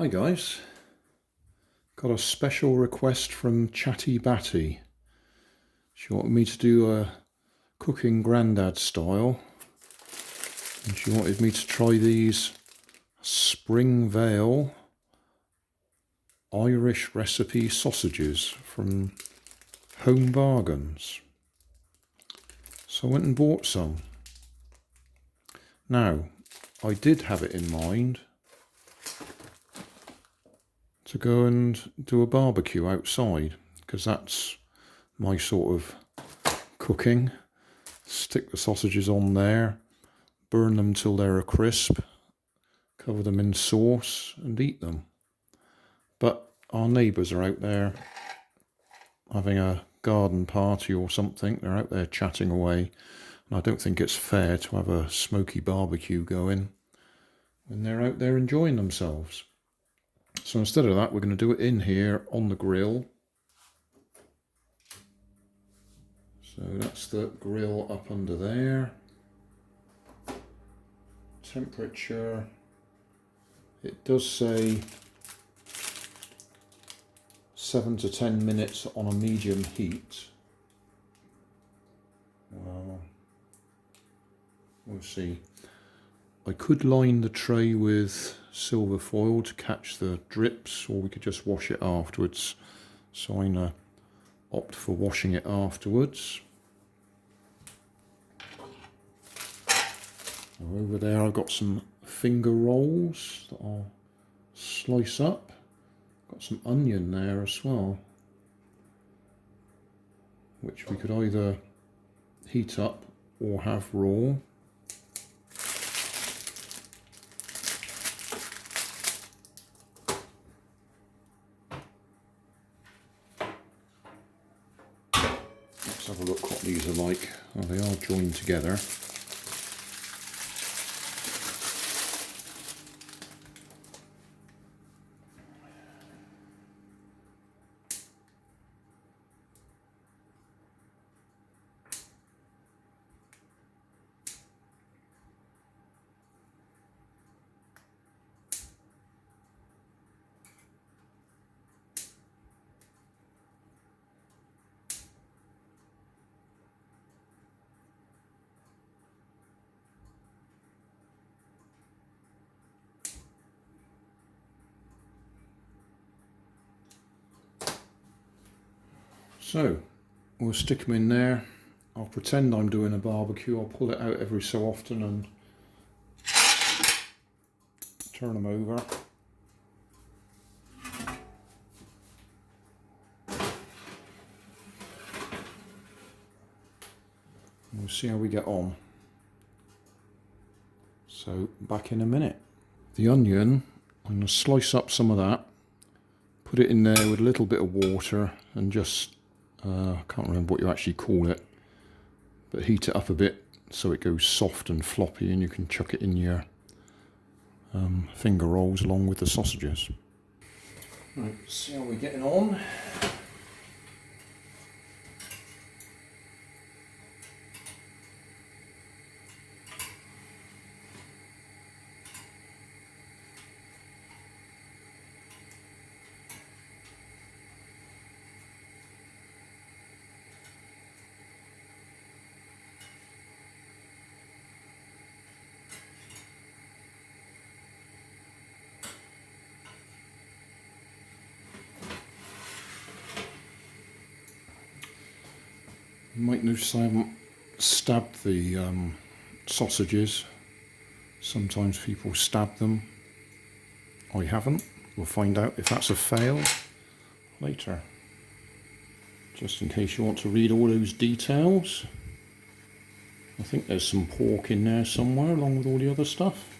Hi guys, got a special request from Chatty Batty. She wanted me to do a cooking Grandad style, and she wanted me to try these Spring Vale Irish recipe sausages from Home Bargains. So I went and bought some. Now, I did have it in mind to go and do a barbecue outside, because that's my sort of cooking. Stick the sausages on there, burn them till they're a crisp, cover them in sauce and eat them. But our neighbours are out there having a garden party or something. They're out there chatting away, and I don't think it's fair to have a smoky barbecue going when they're out there enjoying themselves. So instead of that, we're going to do it in here on the grill. So that's the grill up under there. Temperature, it does say 7 to 10 minutes on a medium heat. Well, we'll see. I could line the tray with silver foil to catch the drips, or we could just wash it afterwards. So I'm going to opt for washing it afterwards. Over there I've got some finger rolls that I'll slice up. Got some onion there as well, which we could either heat up or have raw. Let's have a look what these are like. Oh, they are joined together. So we'll stick them in there. I'll pretend I'm doing a barbecue. I'll pull it out every so often and turn them over. We'll see how we get on. So back in a minute. The onion, I'm going to slice up some of that, put it in there with a little bit of water and just, I can't remember what you actually call it, but heat it up a bit so it goes soft and floppy, and you can chuck it in your finger rolls along with the sausages. Right, see how we're getting on. You might notice I haven't stabbed the sausages. Sometimes people stab them. I haven't. We'll find out if that's a fail later. Just in case you want to read all those details. I think there's some pork in there somewhere along with all the other stuff.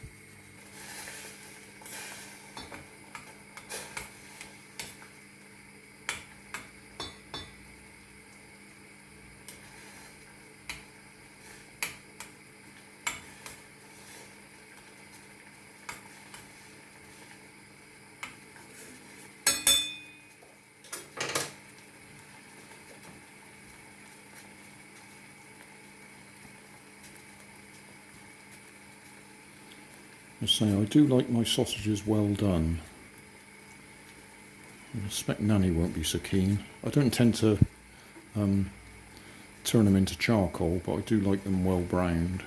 I say, I do like my sausages well done. I expect Nanny won't be so keen. I don't tend to turn them into charcoal, but I do like them well browned.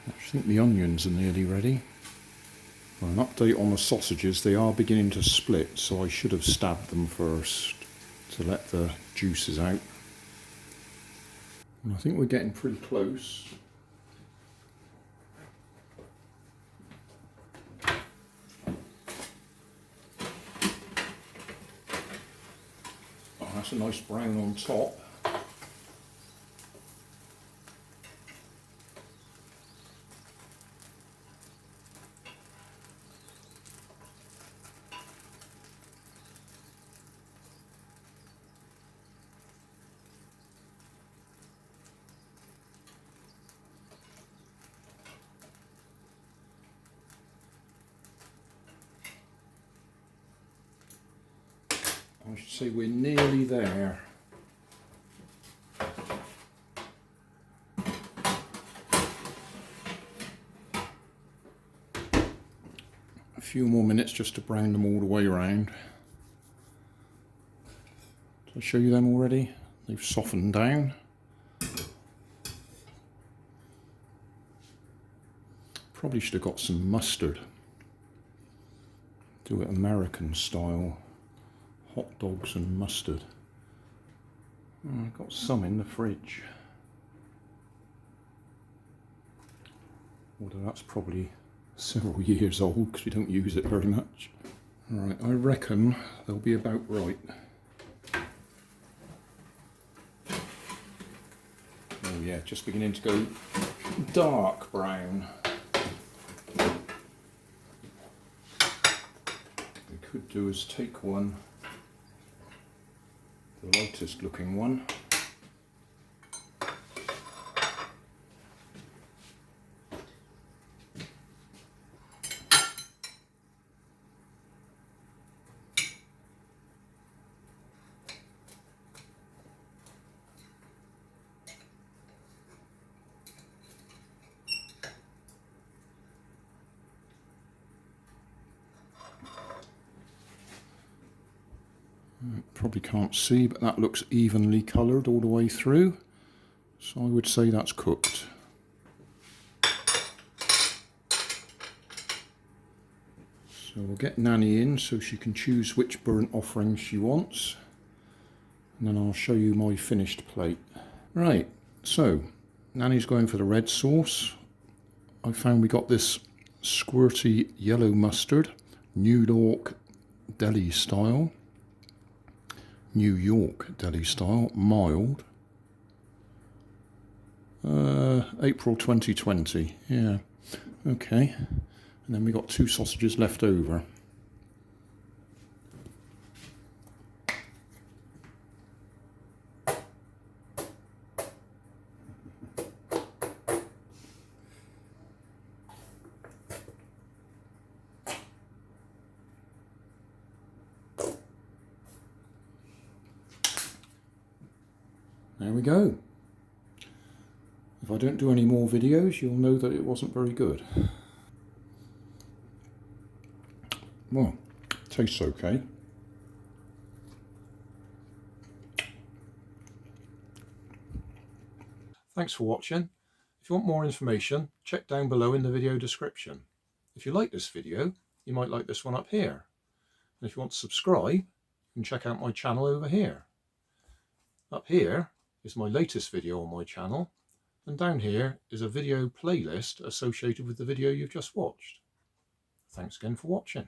I think the onions are nearly ready. For an update on the sausages, they are beginning to split, so I should have stabbed them first to let the juices out. And I think we're getting pretty close. Oh, that's a nice brown on top. I should say we're nearly there. A few more minutes just to brown them all the way around. Did I show you them already? They've softened down. Probably should have got some mustard. Do it American style. Hot dogs and mustard. Oh, I've got some in the fridge. Although that's probably several years old because we don't use it very much. Right, I reckon they'll be about right. Oh yeah, just beginning to go dark brown. What we could do is take one, the lightest looking one. Probably can't see, but that looks evenly coloured all the way through. So I would say that's cooked. So we'll get Nanny in so she can choose which burnt offering she wants. And then I'll show you my finished plate. Right, so Nanny's going for the red sauce. I found we got this squirty yellow mustard, New York deli style. New York deli style, mild. April 2020, yeah, okay. And then we got 2 sausages left over. There we go. If I don't do any more videos, you'll know that it wasn't very good. Well, tastes okay. Thanks for watching. If you want more information, check down below in the video description. If you like this video, you might like this one up here. And if you want to subscribe, you can check out my channel over here. Up here is my latest video on my channel, and down here is a video playlist associated with the video you've just watched. Thanks again for watching.